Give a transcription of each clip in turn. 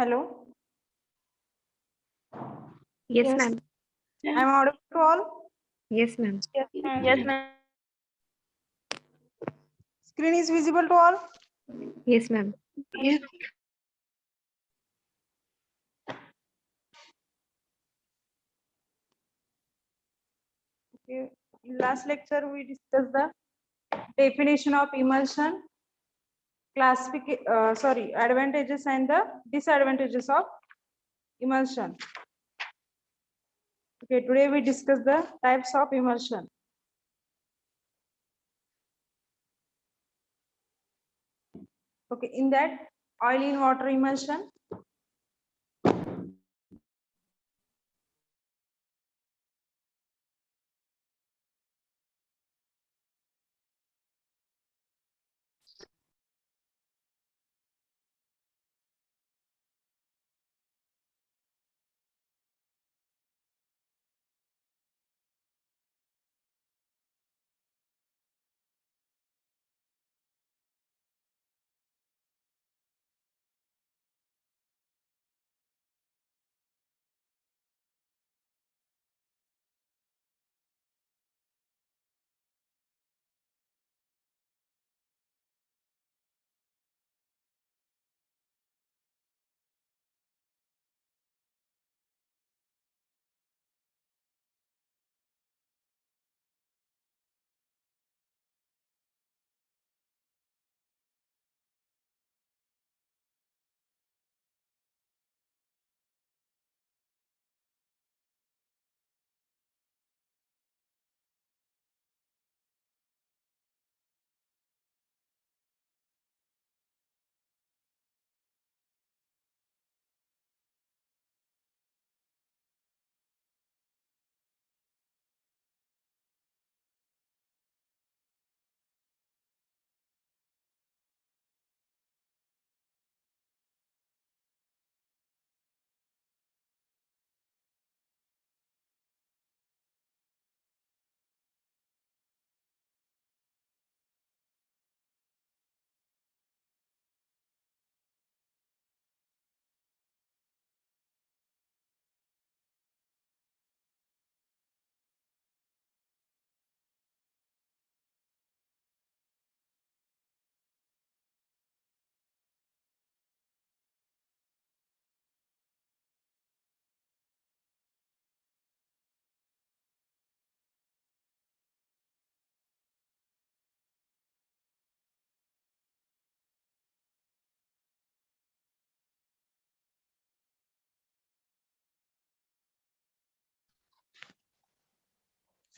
Hello. Yes, Yes. ma'am. I'm audible to all. Yes, ma'am. Yes, ma'am. Screen is visible to all. Yes, ma'am. Yes. Okay. In last lecture, we discussed the definition of emulsion, advantages and the disadvantages of emulsion. Okay, today we discuss the types of emulsion. Okay, in that oil in water emulsion,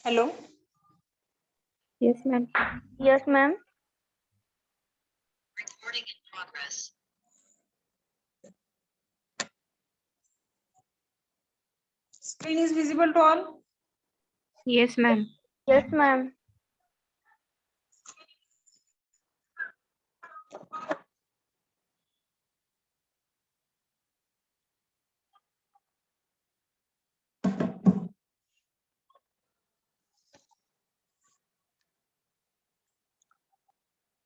hello. Yes, ma'am. Yes, ma'am. Recording in progress. Screen is visible to all. Yes, ma'am. Yes, ma'am.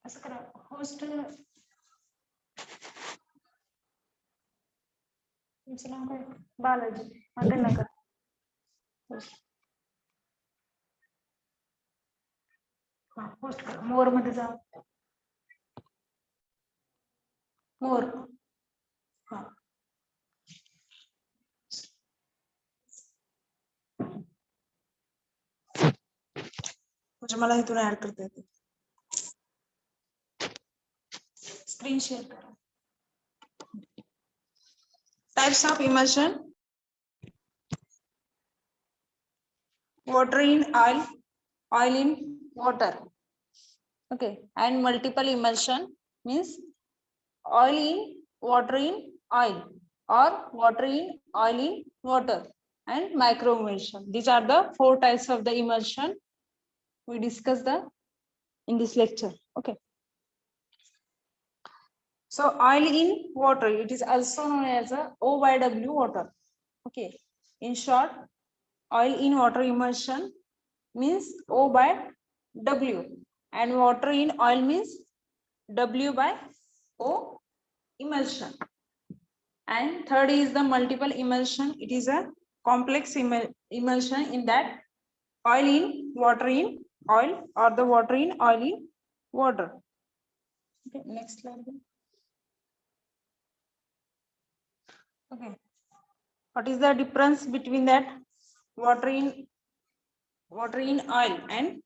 असं करा host तुमचं नाव काय Balaji Nagar post करा मोर मध्ये जा मोर हा म्हणजे मला इथून ऍड करता येते स्क्रीन शेअर करा types of emulsion water in oil, oil in water. Okay, and multiple emulsion means oil in water in oil or water in oil in water and micro emulsion. These are the 4 types of the emulsion we discussed in this lecture. Okay. So oil in water, it is also known as a OYW water. Okay. In short, oil in water emulsion means O by W and water in oil means W by O emulsion. And third is the multiple emulsion. It is a complex emulsion in that oil in water in oil, or the water in oil in water. Okay, next slide. Okay, what is the difference between that water in oil and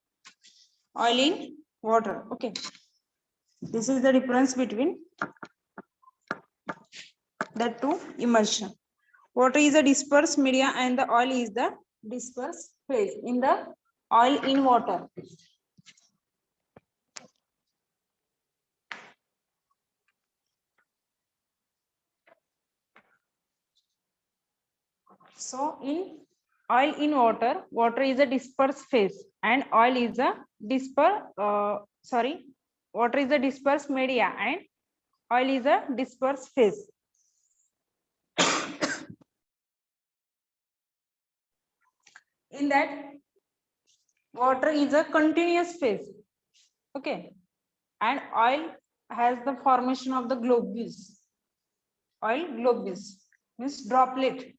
oil in water? Okay, this is the difference between the two emulsion. Water is a dispersed media and the oil is the dispersed phase in the oil in water. So in oil in water, water is a dispersed phase and oil is a water is a dispersed media and oil is a dispersed phase. In that, water is a continuous phase, okay, and oil has the formation of the globules. Oil globules means droplet.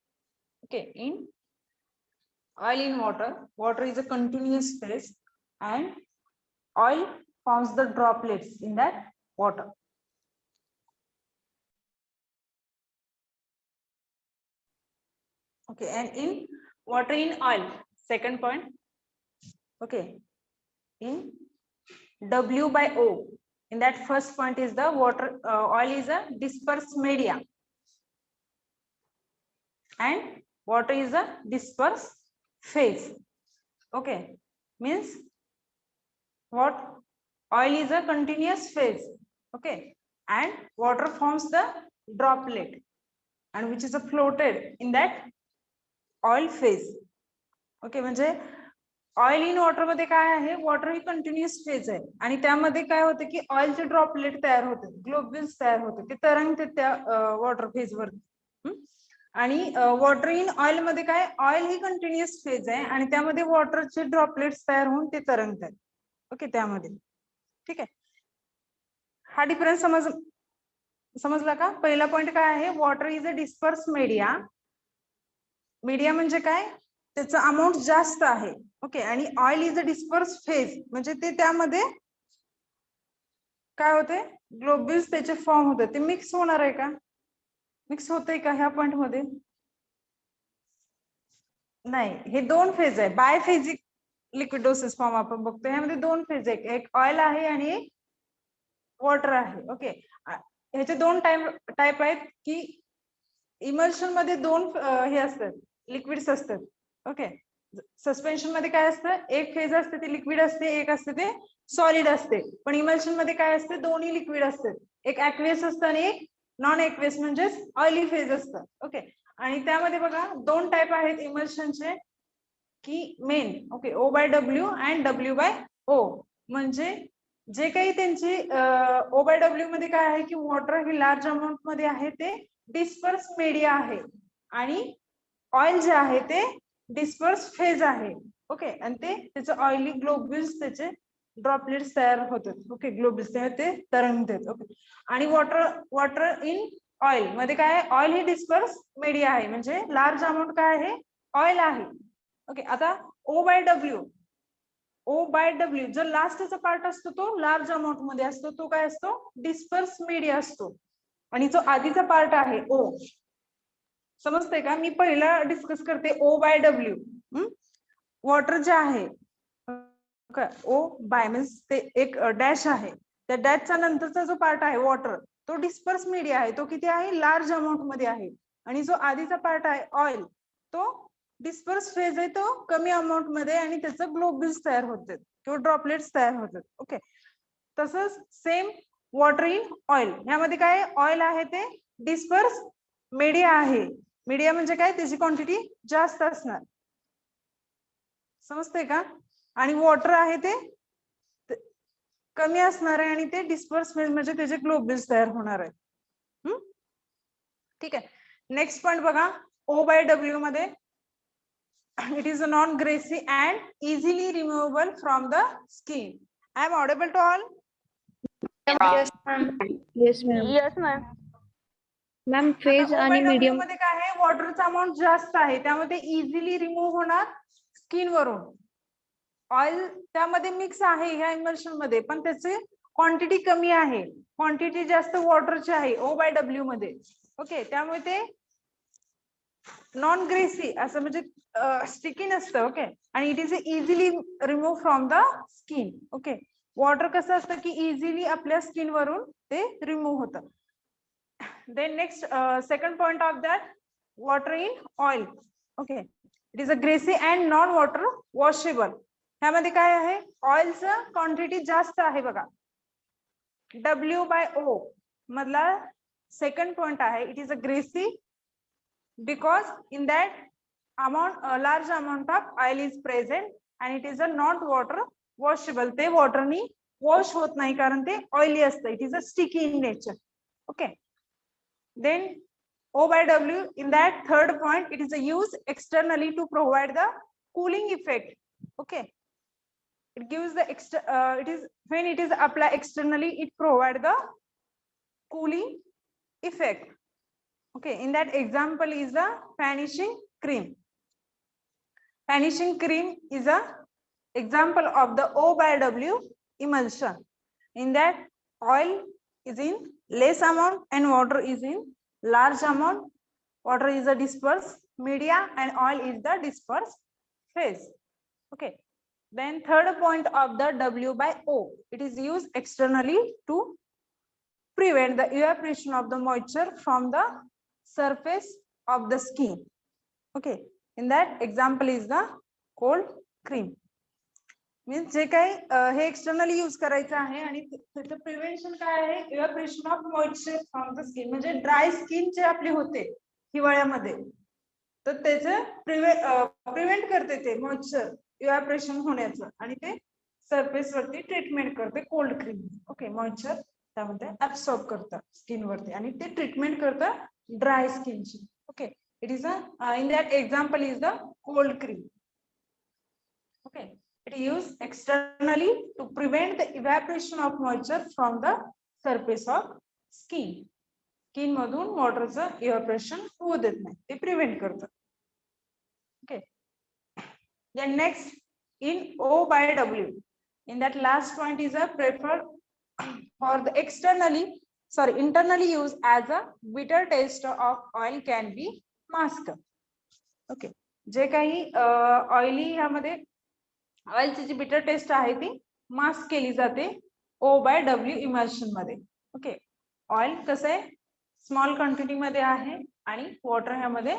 Okay, in oil in water, water is a continuous phase and oil forms the droplets in that water. Okay, and in water in oil, second point. Okay, in W by O, in that first point is the water, oil is a dispersed media and water is a dispersed phase. Okay, means what? Oil is a continuous phase, okay, and water forms the droplet and which is a floated in that oil phase. Okay, म्हणजे oil in water मध्ये काय आहे, water ही continuous phase आहे आणि त्यामध्ये काय होतं की ऑइलचे ड्रॉपलेट तयार होते, ग्लोब्युल्स तयार होते, ते तरंगते त्या वॉटर फेज वर. आणि वॉटर इन ऑइल मध्ये काय, ऑइल ही कंटिन्युअस फेज आहे आणि त्यामध्ये वॉटरचे ड्रॉपलेट्स तयार होऊन ते तरंगतात. ओके, त्यामध्ये. ठीक आहे, हा डिफरन्स समजला का? पहिला पॉइंट काय आहे, water is a disperse media. Media म्हणजे काय, त्याचं अमाऊंट जास्त आहे. ओके, आणि oil is a disperse phase म्हणजे ते त्यामध्ये काय होते, ग्लोब्युल्स त्याचे फॉर्म होते. ते मिक्स होणार आहे का, मिक्स होतंय का ह्या पॉइंट मध्ये? नाही, हे दोन फेज आहे. बायफेजिक लिक्विडोसिस फॉर्म आपण बघतो, ह्यामध्ये दोन फेज आहे, एक ऑइल आहे आणि एक वॉटर आहे. ओके, ह्याचे दोन टाइप आहेत की इमल्शन मध्ये दोन हे असतात, लिक्विड्स असतात. ओके, सस्पेन्शन मध्ये काय असतं, एक फेज असते ते लिक्विड असते, एक असते ते सॉलिड असते. पण इमल्शन मध्ये काय असते, दोन्ही लिक्विड असतात, एक ऍक्वियस असतं आणि एक नॉन ऍक्वियस म्हणजेच ऑइली फेज असतं. ओके, आणि त्यामध्ये बघा दोन टाइप आहेत इमल्शनचे की main. Okay, O by W and W by O. म्हणजे जे काही त्यांची O बाय W मध्ये काय आहे की वॉटर ही लार्ज अमाऊंट मध्ये आहे, ते डिस्पर्स मीडिया आहे आणि ऑइल जे आहे ते डिस्पर्स फेज आहे. ओके, आणि ते त्याचे ऑइली ग्लोब्युल्स, त्याचे ड्रॉपलेट्स तयार होतात. ओके, ग्लोब्युल्स ते तरंगतात. ओके, आणि वॉटर इन ऑइल मध्ये काय, ऑइल ही डिस्पर्स मीडिया आहे म्हणजे लार्ज अमाऊंट काय आहे, ऑइल आहे. ओके, आता O बाय W जो लास्टचा पार्ट असतो तो लार्ज अमाऊंट मध्ये असतो, तो काय असतो, डिस्पर्स मीडिया असतो. आणि जो आधीचा पार्ट आहे O, समजतंय का? मी पहिला डिस्कस करते O बाय W. वॉटर जे आहे, O बाय मीन्स ते एक डॅश आहे, त्या डॅशचा नंतरचा जो पार्ट आहे वॉटर, तो डिस्पर्स मीडिया आहे, तो किती आहे, लार्ज अमाऊंट मध्ये आहे. आणि जो आधीचा पार्ट आहे ऑइल, तो डिस्पर्स फेज आहे, तो कमी अमाऊंट मध्ये आणि त्याचं ग्लोब्युल्स तयार होतात किंवा ड्रॉपलेट्स तयार होतात. ओके, तसंच सेम वॉटर इन ऑइल, ह्यामध्ये काय, ऑइल आहे ते डिस्पर्स मीडिया आहे. मीडिया म्हणजे काय, त्याची क्वांटिटी जास्त असणार, समजते का? आणि वॉटर आहे ते कमी असणार आहे आणि ते डिस्पर्स फेज म्हणजे त्याचे ग्लोब्युल्स तयार होणार आहे. ठीक आहे, नेक्स्ट पॉइंट बघा, O बाय W मध्ये it is a non-greasy and easily removable from the skin. I am audible to all? Yes, ma'am. Yes, ma'am. Yes, ma'am. Ma'am phase आणि OW मीडियम मध्ये काय आहे, वॉटरचा अमाऊंट जास्त आहे, त्यामध्ये easily remove होणार skin वरून. ऑइल त्यामध्ये मिक्स आहे ह्या इमल्शन मध्ये, पण त्याची क्वांटिटी कमी आहे, क्वांटिटी जास्त वॉटरची आहे OW मध्ये. ओके, त्यामुळे ते नॉन ग्रेसी असं म्हणजे स्टिकी नसतं. ओके, आणि it is easily remove from the skin. Okay, water कसं असतं की इझिली आपल्या स्किन वरून ते रिमूव्ह होतं. Then next second point of that, water in oil. Okay, it is a greasy and non water washable. ह्यामध्ये काय आहे, ऑइलचं क्वांटिटी जास्त आहे बघा. W/O मधला सेकंड पॉइंट आहे, it is a greasy because in that amount a large amount of oil is present and it is a not water washable. ते वॉटरनी wash होत नाही कारण ते ऑइली असतं. It is a sticky in nature. Okay, then O/W in that third point, it is a use externally to provide the cooling effect. Okay, it gives the it is when it is applied externally, it provide the cooling effect. Okay, in that example is the vanishing cream. Vanishing cream is a example of the O/W emulsion. In that oil is in less amount and water is in large amount. Water is a dispersed media and oil is the dispersed phase. Okay, then third point of the W/O, it is used externally to prevent the evaporation of the moisture from the surface of the skin. Okay, in that example is the cold cream. Means जे काही हे externally use करायचं आहे आणि त्याचं prevention काय आहे, evaporation of moisture from the skin. म्हणजे ड्राय स्किन जे आपली होते हिवाळ्यामध्ये, तर त्याचं प्रिव्हेंट करते ते मॉइश्चर इव्हॅपोरेशन होण्याचं आणि ते सरफेस वरती ट्रीटमेंट करते कोल्ड क्रीम. ओके, मॉइश्चर त्यामध्ये ऍब्सॉर्ब करतं स्किन वरती आणि ते ट्रीटमेंट करतं ड्राय स्किनची. Okay, it is a in that example is the cold cream. Okay, it is used externally to prevent the evaporation of moisture from the surface of skin. Skin मधून वॉटरचं evaporation होऊ देत नाही, ते prevent करतं. Okay, then next in O/W, in that last point is a preferred for the internally used as a bitter taste of oil can be masked. Okay, जे काही oily ह्यामध्ये ऑइलची जी bitter taste आहे ती मास्क केली जाते O/W emulsion मध्ये. Okay, oil कसं आहे, स्मॉल क्वांटिटी मध्ये आहे आणि वॉटर ह्यामध्ये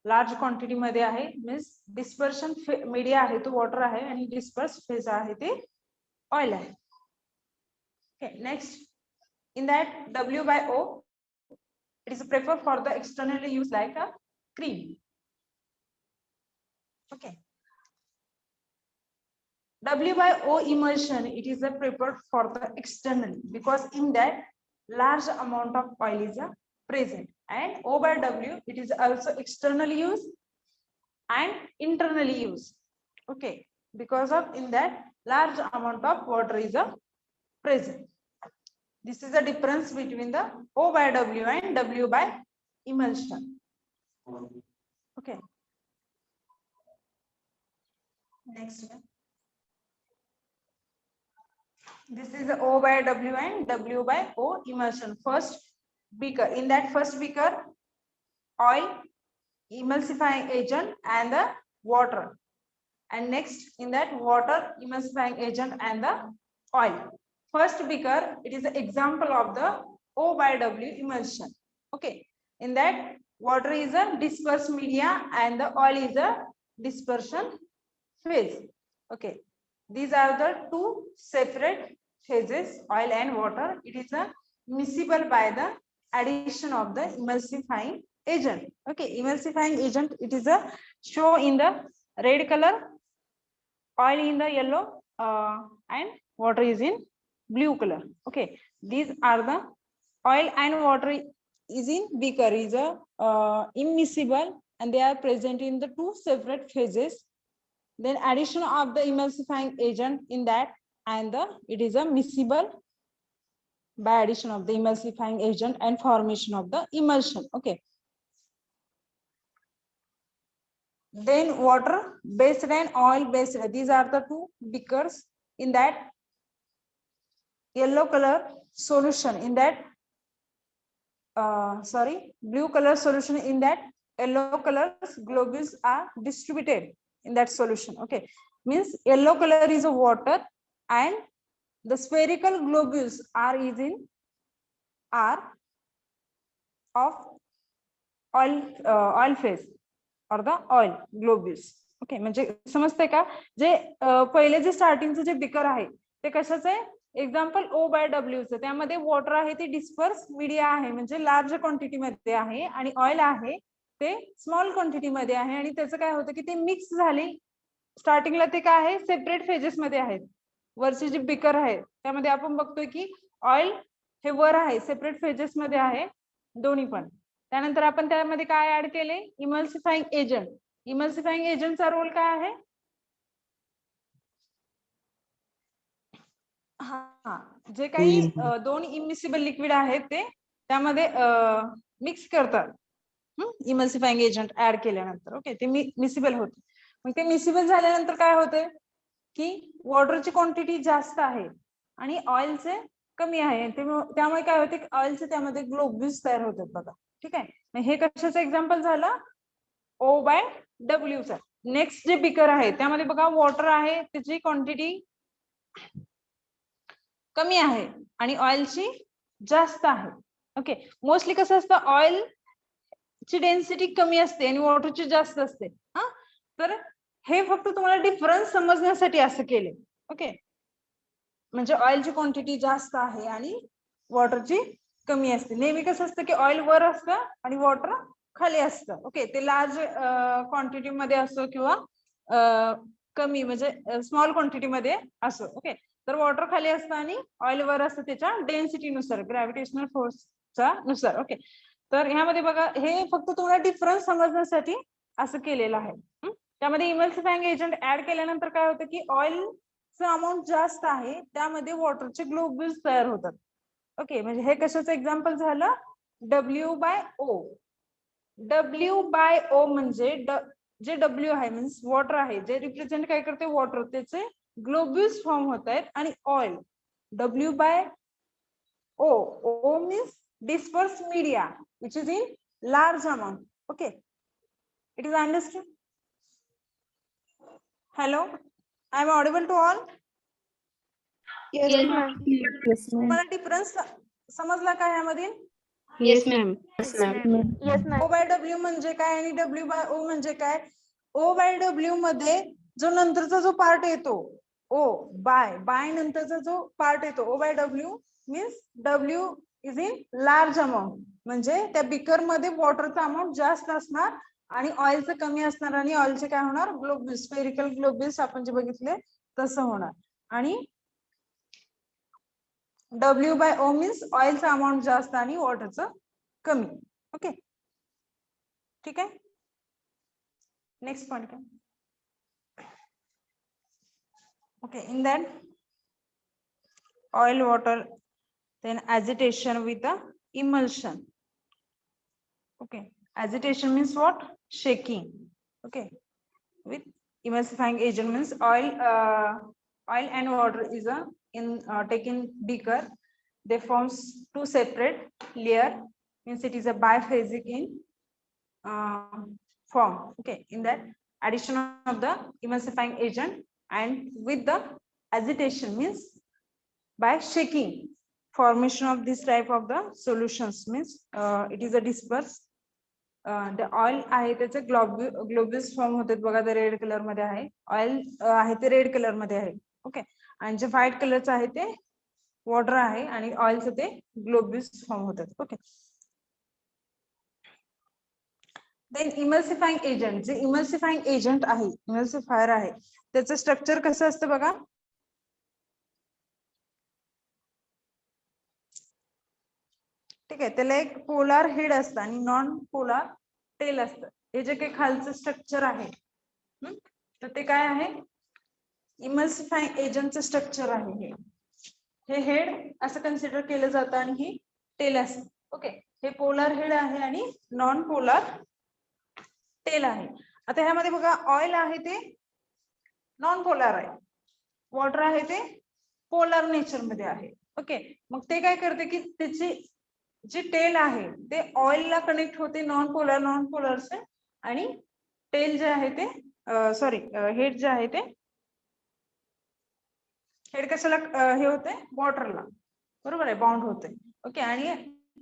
लार्ज क्वांटिटी मध्ये आहे. मीन्स डिस्पर्शन मीडिया आहे तो वॉटर आहे आणि डिस्पर्स फेज आहे ते ऑइल आहे. Okay, next in that W/O, it is prefer for the externally use like a cream. Okay, W/O emulsion, it is a prepared for the externally because in that large amount of oil is present, and O/W it is also externally used and internally used. Okay, because of in that large amount of water is present. This is the difference between the O/W and W/emulsion. Okay, next one. This is the O/W and W/O emulsion. First beaker, in that first beaker, oil, emulsifying agent and the water, and next in that water, emulsifying agent and the oil. First beaker, it is an example of the O/W emulsion. Okay, in that water is a dispersed media and the oil is a dispersion phase. Okay, these are the two separate phases, oil and water. It is a miscible by the addition of the emulsifying agent. Okay, emulsifying agent, it is a show in the red color, oil in the yellow, and water is in blue color. Okay, these are the oil and water is in beaker is a immiscible and they are present in the two separate phases. Then addition of the emulsifying agent in that and the it is a miscible by addition of the emulsifying agent and formation of the emulsion. Okay. Then water based and oil based. These are the two beakers. In that yellow color solution, in that blue color solution, in that yellow color globules are distributed in that solution. Okay, means yellow color is a water and the spherical globules are of oil phase or the oil globules. Okay, म्हणजे समजते का? जे पहिले जे स्टार्टिंगचं जे beaker आहे ते कशाचं आहे? एक्झाम्पल O/W चं, त्यामध्ये वॉटर आहे ते डिस्पर्स मीडिया आहे, म्हणजे लार्ज क्वांटिटी मध्ये आहे, आणि ऑइल आहे ते स्मॉल क्वांटिटी मध्ये आहे, आणि त्याचं काय होतं की ते मिक्स झाले. स्टार्टिंगला ते काय आहे? सेपरेट फेजेस मध्ये आहेत. वरचे जे बिकर आहे त्यामध्ये आपण बघतोय की ऑइल हे वर आहे, सेपरेट फेजेस मध्ये आहे दोन्ही पण. त्यानंतर आपण त्यामध्ये काय ऍड केले? Emulsifying agent. इमल्सिफाइंग एजंटचा रोल काय आहे? हा, जे काही दोन इमिसिबल लिक्विड आहेत ते त्यामध्ये मिक्स करतात इमल्सिफाइंग एजंट ऍड केल्यानंतर. ओके, ते मिसिबल होते. मग ते मिसिबल झाल्यानंतर काय होते की वॉटरची क्वांटिटी जास्त आहे आणि ऑइलचे कमी आहे, त्यामुळे काय होते ऑइलचे त्यामध्ये ग्लोब्युल्स तयार होतात बघा. ठीक आहे, हे कशाचं एक्झाम्पल झालं? O/W चा. नेक्स्ट जे बिकर आहे त्यामध्ये बघा वॉटर आहे, त्याची क्वांटिटी कमी आहे आणि ऑइलची जास्त आहे. ओके, मोस्टली कसं असतं, ऑइल ची डेन्सिटी कमी असते आणि वॉटरची जास्त असते. तर हे फक्त तुम्हाला डिफरन्स समजण्यासाठी असं केले. ओके, म्हणजे ऑइलची क्वांटिटी जास्त आहे आणि वॉटरची कमी असते. नेहमी कसं असतं की ऑइल वर असतं आणि वॉटर खाली असतं. ओके, ते लार्ज क्वांटिटी मध्ये असो किंवा कमी म्हणजे स्मॉल क्वांटिटी मध्ये असो. ओके, तर वॉटर खाली असतं आणि ऑइल वर असतं त्याच्या डेन्सिटी नुसार, ग्रॅव्हिटेशनल फोर्सचा नुसार. ओके, तर ह्यामध्ये बघा हे फक्त तुम्हाला डिफरन्स समजण्यासाठी असं केलेलं आहे. त्यामध्ये इमल्सिफाइंग एजंट ऍड केल्यानंतर काय होतं की ऑइलचं अमाऊंट जास्त आहे, त्यामध्ये वॉटरचे ग्लोब्युल्स तयार होतात. ओके, म्हणजे हे कशाचं एक्झाम्पल झालं? W/O. W/O म्हणजे जे W आहे मीन्स वॉटर आहे, जे रिप्रेझेंट काय करते? वॉटर, त्याचे ग्लोब्युल्स फॉर्म होत आहेत. आणि oil W/O. O means dispersed media which is in large amount. Okay, it is understood? Hello, I am audible to all? Yes, ma'am. Yes, ma'am. मला डिफरन्स समजला का ह्यामध्ये? Yes, ma'am. Yes, ma'am. O/W म्हणजे काय आणि W/O म्हणजे काय? O/W मध्ये जो नंतरचा जो पार्ट येतो, बाय नंतरचा जो पार्ट येतो O/W means W is in large amount, म्हणजे त्या बिकर मध्ये वॉटरचा अमाऊंट जास्त असणार आणि ऑइलचं कमी असणार, आणि ऑइलचे काय होणार? ग्लोब्युल्स, स्फेरिकल ग्लोब्युल्स आपण जे बघितले तसं होणार. आणि W/O मीन्स ऑइलचं अमाऊंट जास्त आणि वॉटरचं कमी. ओके, ठीक आहे. नेक्स्ट पॉइंट काय? Okay, in that oil water, then agitation with the emulsion. Okay, agitation means what? Shaking. Okay, with emulsifying agent means oil and water is taken beaker. They forms two separate layer, means it is a biphasic in form. Okay, in that addition of the emulsifying agent and with the agitation means by shaking, formation of this type of the solutions means it is a disperse. The oil आहे त्याचे ग्लोब्युल्स form होतात बघा, ते red colour मध्ये आहे. Oil आहे ते red colour मध्ये आहे. ओके, आणि जे व्हाईट कलरचं आहे ते वॉटर आहे आणि ऑइलचं ते ग्लोब्युल्स फॉर्म होतात. Okay, then emulsifying agent. जे इमल्सिफाइंग एजंट आहे, इमल्सिफायर आहे, त्याचं स्ट्रक्चर कसं असतं बघा. ठीक आहे, त्याला एक पोलार हेड असतं आणि नॉन पोलार टेल असतं. हे जे काही खालचं स्ट्रक्चर आहे तर ते काय आहे? इमल्सिफाइंग एजंटचं स्ट्रक्चर आहे हे. हे हेड असं कन्सिडर केलं जातं आणि ही टेल असतं. ओके, हे पोलर हेड आहे आणि नॉन पोलर टेल आहे. आता ह्यामध्ये बघा ऑइल आहे ते नॉन पोलर आहे, वॉटर आहे ते पोलर नेचर मध्ये आहे. ओके, मग ते काय करते की त्याची जी टेल आहे ते ऑइलला कनेक्ट होते नॉन पोलर से, आणि टेल जे आहे ते सॉरी हेड जे आहे ते हेड कशाला हे होते वॉटरला, बरोबर आहे, बाउंड होते. ओके, आणि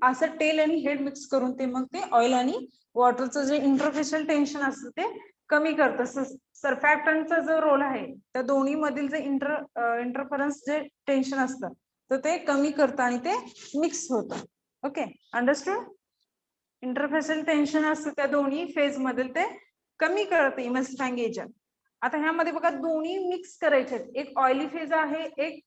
असं टेल आणि हेड मिक्स करून ते मग ते ऑइल आणि वॉटरचं जे इंटरफेशियल टेन्शन असतं ते कमी करतं. सर्फॅक्टंटचा जो रोल आहे त्या दोन्ही मधील जे इंटरफरन्स जे टेन्शन असतं तर ते कमी करतं आणि ते मिक्स होतं. Okay, understood. इंटरफेशियल टेन्शन असतं त्या दोन्ही फेज मधील ते कमी करते इमल्सिफाइंग एजंट. आता ह्यामध्ये बघा दोन्ही मिक्स करायचे, एक ऑइली फेज आहे एक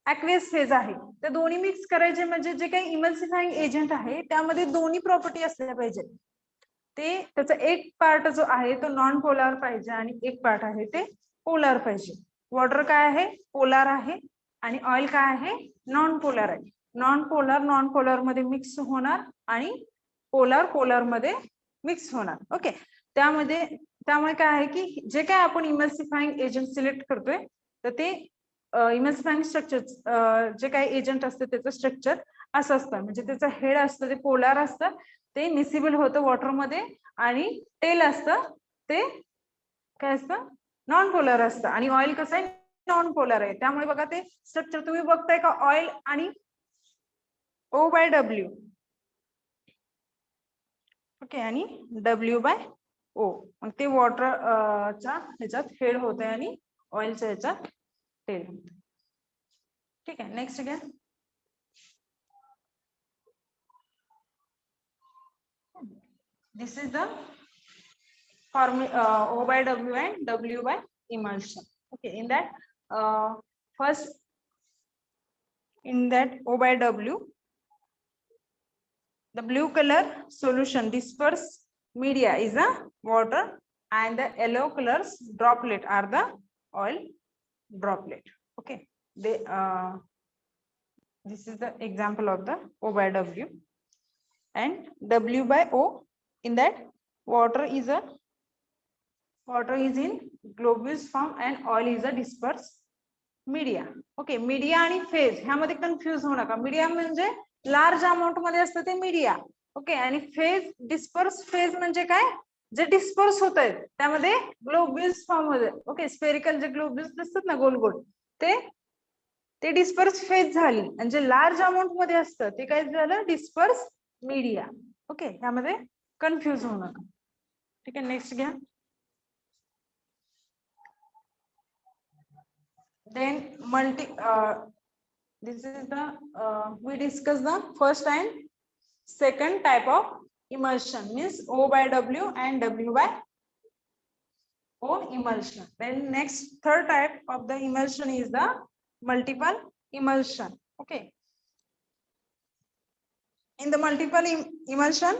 ऍक्वेस फेज आहे. त्या दोन्ही मिक्स करायचे म्हणजे जे काही इमल्सिफाइंग एजंट आहे त्यामध्ये दोन्ही प्रॉपर्टी असल्या पाहिजे. ते त्याचा एक पार्ट जो आहे तो नॉन पोलार पाहिजे आणि एक पार्ट आहे ते पोलार पाहिजे. वॉटर काय आहे पोलार आहे आणि ऑइल काय आहे नॉन पोलार आहे. नॉन पोलार मध्ये मिक्स होणार आणि पोलार मध्ये मिक्स होणार. ओके, त्यामुळे काय आहे की जे काय आपण इमल्सिफाइंग एजंट सिलेक्ट करतोय तर ते इमल्सिफाइंग स्ट्रक्चर जे काही एजंट असतं त्याचं स्ट्रक्चर असं असतं, म्हणजे त्याचं हेड असतं ते पोलार असतं, ते मिसिबल होतं वॉटरमध्ये, आणि टेल असतं ते काय असतं नॉन पोलर असतं, आणि ऑइल कसं आहे नॉन पोलर आहे. त्यामुळे बघा ते स्ट्रक्चर तुम्ही बघताय का ऑइल आणि O/W. ओके, आणि W/O, मग ते वॉटरच्या ह्याच्यात हेड होते आणि ऑइलच्या ह्याच्यात टेल होते. ठीक आहे, नेक्स्ट घ्या. This is the formula O/W and W by emulsion. Okay, in that first in that O/W, the blue color solution dispersed media is a water and the yellow colors droplet are the oil droplet. Okay, they this is the example of the O/W, and W/O, in that water is in globulous form and oil is a dispersed media. Okay, media आणि phase ह्यामध्ये confuse होऊ नका. Media म्हणजे large amount मध्ये असतं ते media. Okay, आणि phase disperse phase म्हणजे काय जे डिस्पर्स होत आहेत त्यामध्ये ग्लोब्युल्स फॉर्म मध्ये. ओके, स्फेरिकल जे ग्लोब्युल्स दिसतात ना गोल गोल ते डिस्पर्स फेज झाली, आणि जे लार्ज अमाउंट मध्ये असतं ते काय झालं डिस्पर्स मीडिया. ओके, ह्यामध्ये कन्फ्युज होऊ नका. ठीक आहे, नेक्स्ट घ्या. Then this is the we discuss the first and second type of emulsion, means O/W and W/O emulsion. Then next third type of the emulsion is the multiple emulsion. Okay, in the multiple emulsion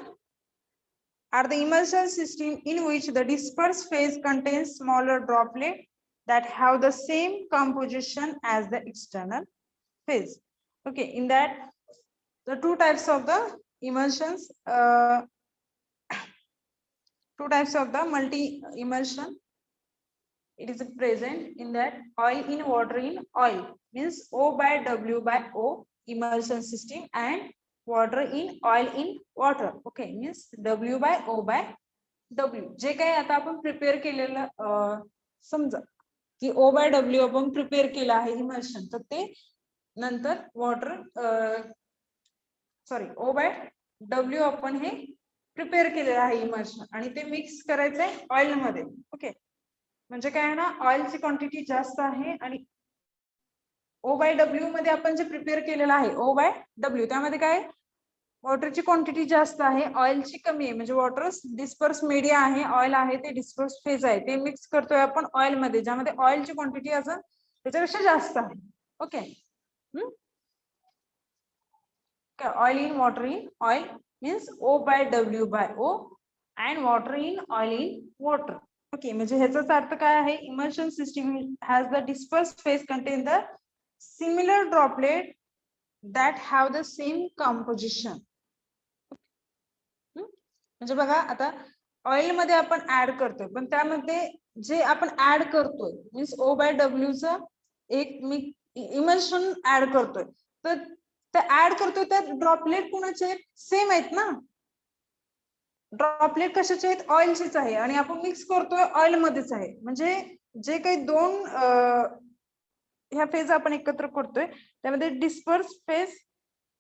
are the emulsion system in which the dispersed phase contains smaller droplet that have the same composition as the external phase. Okay, in that the two types of the emulsions, two types of the multi emulsion it is present in that oil in water in oil, means O/W/O emulsion system, and water in oil in water. Okay, means W/O/W. जे काही आता आपण prepare केलेलं समजा की O/W आपण prepare केलं आहे इमल्शन, तर ते नंतर वॉटर सॉरी O/W आपण हे प्रिपेअर केलेलं आहे इमल्शन, आणि ते मिक्स करायचंय ऑइल मध्ये. ओके, म्हणजे काय ना ऑइलची क्वांटिटी जास्त आहे आणि O/W मध्ये आपण जे प्रिपेअर केलेलं आहे O/W त्यामध्ये काय वॉटरची क्वांटिटी जास्त आहे, ऑइलची कमी आहे, म्हणजे वॉटर डिस्पर्स मीडिया आहे, ऑइल आहे ते डिस्पर्स फेज आहे, ते मिक्स करतोय आपण ऑइल मध्ये ज्यामध्ये ऑइलची क्वांटिटी अजून त्याच्यापेक्षा जास्त आहे. Okay, oil in water in oil means O/W/O and water in oil in water. Okay, म्हणजे ह्याचाच अर्थ काय आहे emulsion system has the dispersed phase content the similar droplet that have the same composition. म्हणजे बघा आता ऑइल मध्ये आपण ऍड करतोय, पण त्यामध्ये जे आपण ऍड करतोय मीन्स O/W च एक मी इमल्शन ऍड करतोय, तर ते ऍड करतोय तर ड्रॉपलेट कोणाचे सेम आहेत ना. ड्रॉपलेट कशाचे आहेत, ऑइलचेच आहे आणि आपण मिक्स करतोय ऑइल मध्येच आहे. म्हणजे जे काही दोन ह्या फेज आपण एकत्र करतोय त्यामध्ये डिस्पर्स फेज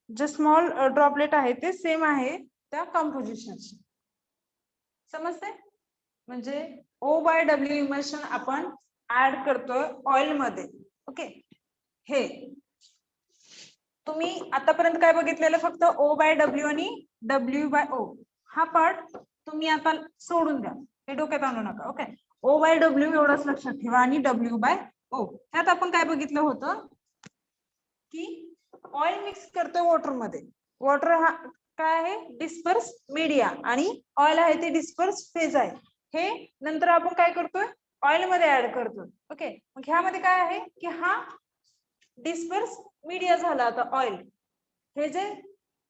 जे स्मॉल ड्रॉपलेट आहे ते सेम आहे त्या कॉम्पोजिशनची. समजते? म्हणजे O/W इमल्शन आपण ऍड करतोय ऑइल मध्ये. ओके, हे तुम्ही आतापर्यंत काय बघितलेलं, फक्त O/W आणि W/O हा पार्ट तुम्ही आता सोडून द्या, हे डोक्यात आणू नका. ओके, O/W एवढंच लक्षात ठेवा आणि W/O. त्यात आपण काय बघितलं होतं की ऑइल मिक्स करतोय वॉटर मध्ये. वॉटर हा काय आहे, डिस्पर्स मीडिया आणि ऑइल आहे ते डिस्पर्स फेज आहे. हे नंतर आपण काय करतोय, ऑइल मध्ये ऍड करतोय. ओके, मग ह्यामध्ये काय आहे की हा डिस्पर्स मीडिया झाला. आता ऑइल हे जे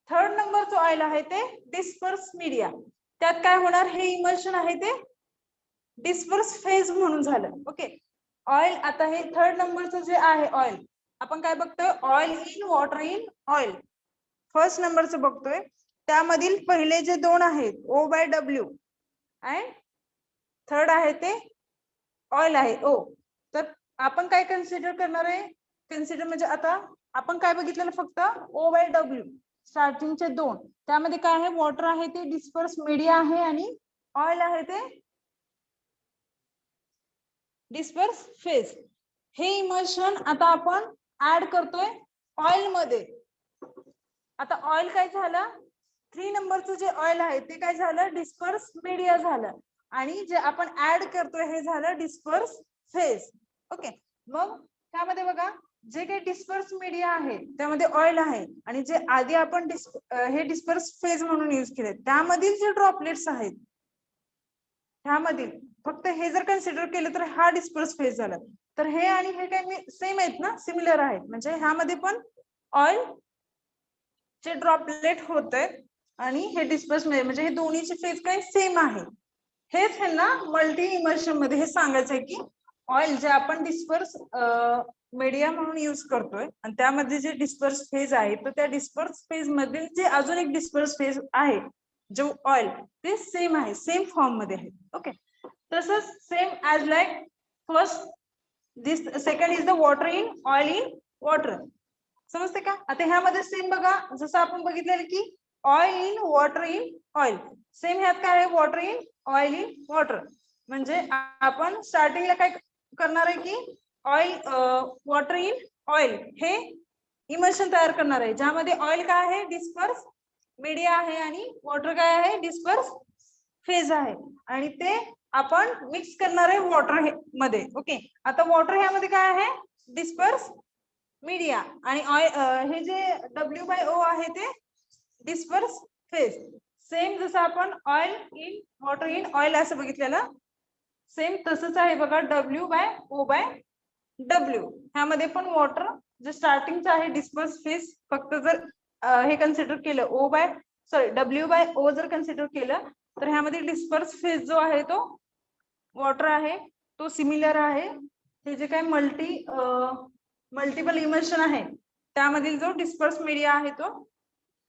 थर्ड नंबरचं ऑइल आहे ते डिस्पर्स मीडिया, त्यात काय होणार, हे इमल्शन आहे ते डिस्पर्स फेज म्हणून झालं. ओके, ऑइल आता हे थर्ड नंबरचं जे आहे ऑइल, आपण काय बघतोय, oil in water in oil first नंबरचं बघतोय. त्यामधील पहिले जे दोन आहेत O/W अँड थर्ड आहे ते ऑइल आहे O. तर आपण काय कन्सिडर करणार आहे, कन्सिडर म्हणजे आता आपण काय बघितलेलं, फक्त O/W स्टार्टिंगचे दोन, त्यामध्ये काय आहे, वॉटर आहे ते डिस्पर्स मीडिया आहे आणि ऑइल आहे ते डिस्पर्स फेज. हे इमल्शन आता आपण ऍड करतोय ऑइल मध्ये. आता ऑइल काय झालं, 3 नंबरचं जे ऑइल आहे ते काय झालं, डिस्पर्स मीडिया झालं आणि जे आपण ऍड करतोय हे झालं डिस्पर्स फेज. ओके, मग त्यामध्ये बघा जे काही डिस्पर्स मीडिया आहे त्यामध्ये ऑइल आहे आणि जे आधी आपण हे डिस्पर्स फेज म्हणून यूज केले त्यामधील जे ड्रॉपलेट्स आहेत ह्यामधील फक्त हे जर कन्सिडर केलं तर हा डिस्पर्स फेज झाला. तर हे आणि हे काय सेम आहेत ना, सिमिलर आहेत. म्हणजे ह्यामध्ये पण ऑइल चे ड्रॉपलेट होते आणि हे डिस्पर्स म्हणजे हे दोन्हीचे फेज काय सेम आहे. हेच आहे ना मल्टी इमल्शन मध्ये हे सांगायचं आहे की ऑइल जे आपण डिस्पर्स मीडिया म्हणून यूज करतोय आणि त्यामध्ये जे डिस्पर्स फेज आहे तर त्या डिस्पर्स फेज मधील जे अजून एक डिस्पर्स फेज आहे जो ऑइल ते सेम आहे, सेम फॉर्म मध्ये आहे. ओके, तसंच same as like first this second is the water in oil in water. समजते का? आता ह्यामध्ये सेम बघा, जसं आपण बघितलेलं की oil in water in oil, same ह्यात काय आहे, water in oil in water. म्हणजे आपण स्टार्टिंगला काय करणार आहे की ऑइल वॉटर इन ऑइल हे इमल्शन तयार करणार आहे, ज्यामध्ये ऑइल काय आहे, डिस्पर्स मीडिया आहे आणि वॉटर काय आहे, डिस्पर्स फेज आहे आणि ते आपण मिक्स करणार आहे वॉटर मध्ये. ओके, आता वॉटर ह्यामध्ये काय आहे, डिस्पर्स मीडिया आणि हे जे W/O आहे ते डिस्पर्स फेज. सेम जसं आपण oil in water in oil असं बघितलेलं, सेम तसंच आहे बघा W/O/W. ह्यामध्ये पण वॉटर जे स्टार्टिंगचं आहे डिस्पर्स फेज, फक्त जर हे कन्सिडर केलं W/O जर कन्सिडर केलं तर ह्यामध्ये डिस्पर्स फेज जो आहे तो वॉटर आहे तो सिमिलर आहे. हे जे काय मल्टिपल इमल्शन आहे त्यामधील जो डिस्पर्स मीडिया आहे तो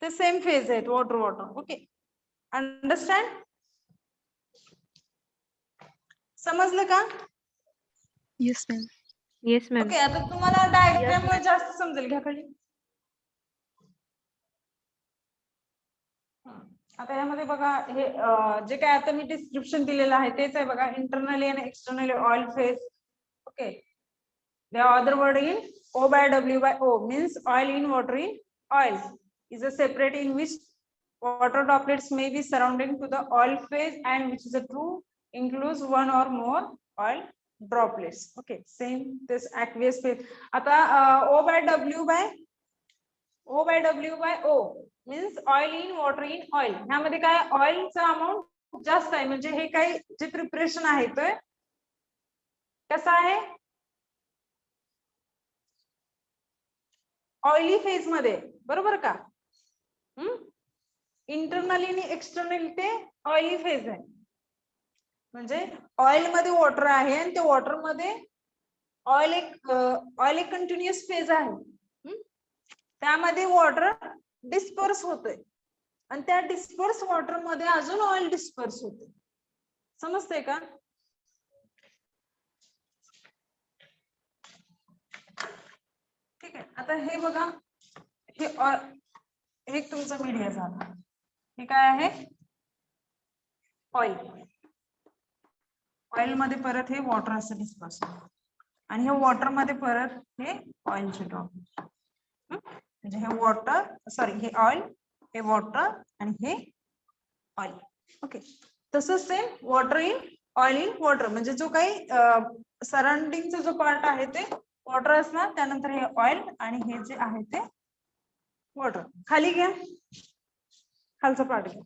ते सेम फेज आहेत, वॉटर वॉटर. Okay, understand? समजलं का? Yes, ma'am. Yes, ma'am. Okay, आता तुम्हाला डायग्राम मध्ये जास्त समजेल. घ्या खाली. आता यामध्ये बघा हे जे काय आता मी डिस्क्रिप्शन दिलेलं आहे तेच आहे बघा, इंटरनली आणि externally oil phase. Okay, the other word in O/W/O means oil in water in oil is a separate in which water droplets may be surrounding to the oil phase and which is a true includes one or more oil droplets. Okay, same this aqueous phase. आता O/W/O means oil in water in oil. ह्यामध्ये काय ऑइलचा amount जास्त आहे, म्हणजे हे काही जे preparation आहे ते कसं आहे, ऑइली फेज मध्ये, बरोबर का? इंटरनली आणि एक्सटर्नली ते ऑइली फेज आहे. म्हणजे ऑइल मध्ये वॉटर आहे आणि त्या वॉटर मध्ये ऑइल एक कंटिन्युअस फेज आहे. त्यामध्ये वॉटर डिस्पर्स होतोय आणि त्या डिस्पर्स वॉटर मध्ये अजून ऑइल डिस्पर्स होते. समजतंय का? ठीक आहे. आता हे बघा, हे तुमचा मीडिया झाला. हे काय आहे? ऑइल. ऑइल मध्ये परत हे वॉटर असं डिस्पर्स होतं आणि हे वॉटर मध्ये परत हे ऑइलचे ड्रॉप. म्हणजे हे वॉटर, सॉरी हे ऑइल, हे वॉटर आणि हे ऑइल. ओके. तसंच same water in oil in water, म्हणजे जो काही सराउंडिंगचा जो पार्ट आहे ते वॉटर असणार, त्यानंतर हे ऑइल आणि हे जे आहे ते वॉटर. खाली घ्या, खालचा पार्ट घ्या.